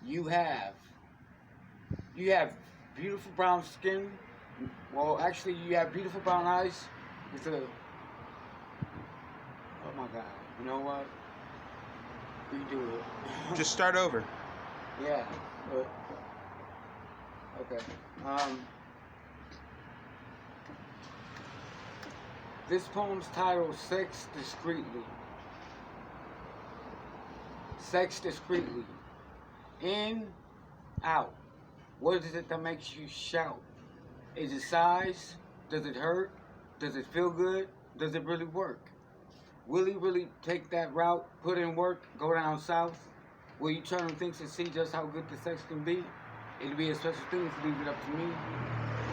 You have you have beautiful brown skin. Well, actually, you have beautiful brown eyes with a. Oh my God! You know what? Redo it. Just start over. Yeah. But, okay. This poem's titled "Sex Discreetly." Sex discreetly. In, out. What is it that makes you shout? Is it size? Does it hurt? Does it feel good? Does it really work? Will he really take that route, put in work, go down south? Will you turn things to see just how good the sex can be? It'll be a special thing if you leave it up to me.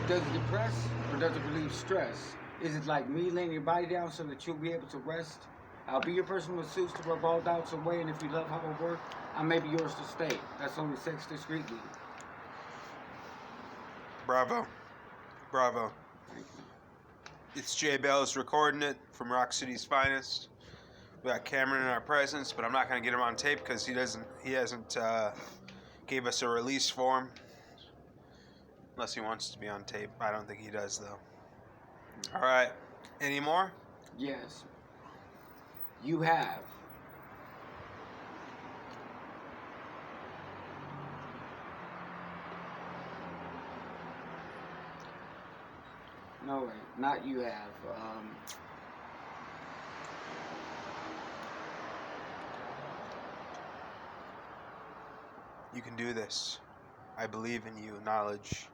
Does it depress or does it relieve stress? Is it like me laying your body down so that you'll be able to rest? I'll be your personal masseuse to rub all doubts away, and if you love how it works, I may be yours to stay. That's only sex discreetly. Bravo. Bravo. Thank you. It's Jay Bells recording it from Rock City's finest. We got Cameron in our presence, but I'm not going to get him on tape because he hasn't gave us a release form. Unless he wants to be on tape. I don't think he does, though. All right. Any more? Yes. You have. No, wait. Not you have. You can do this. I believe in you. Knowledge.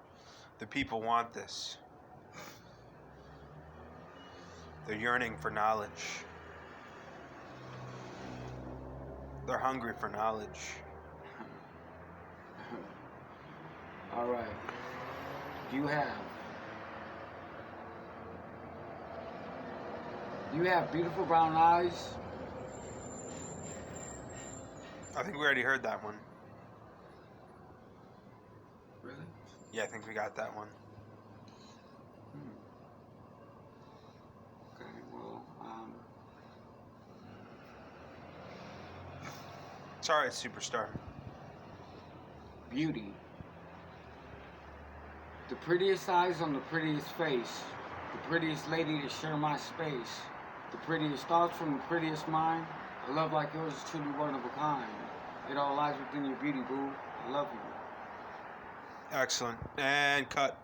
The people want this. They're yearning for knowledge. They're hungry for knowledge. All right. You have. You have beautiful brown eyes. I think we already heard that one. Really? Yeah, I think we got that one. Okay, well, It's alright, superstar. beauty. The prettiest eyes on the prettiest face. The prettiest lady to share my space. The prettiest thoughts from the prettiest mind. A love like yours is truly one of a kind. It all lies within your beauty, boo. I love you. Excellent. And cut.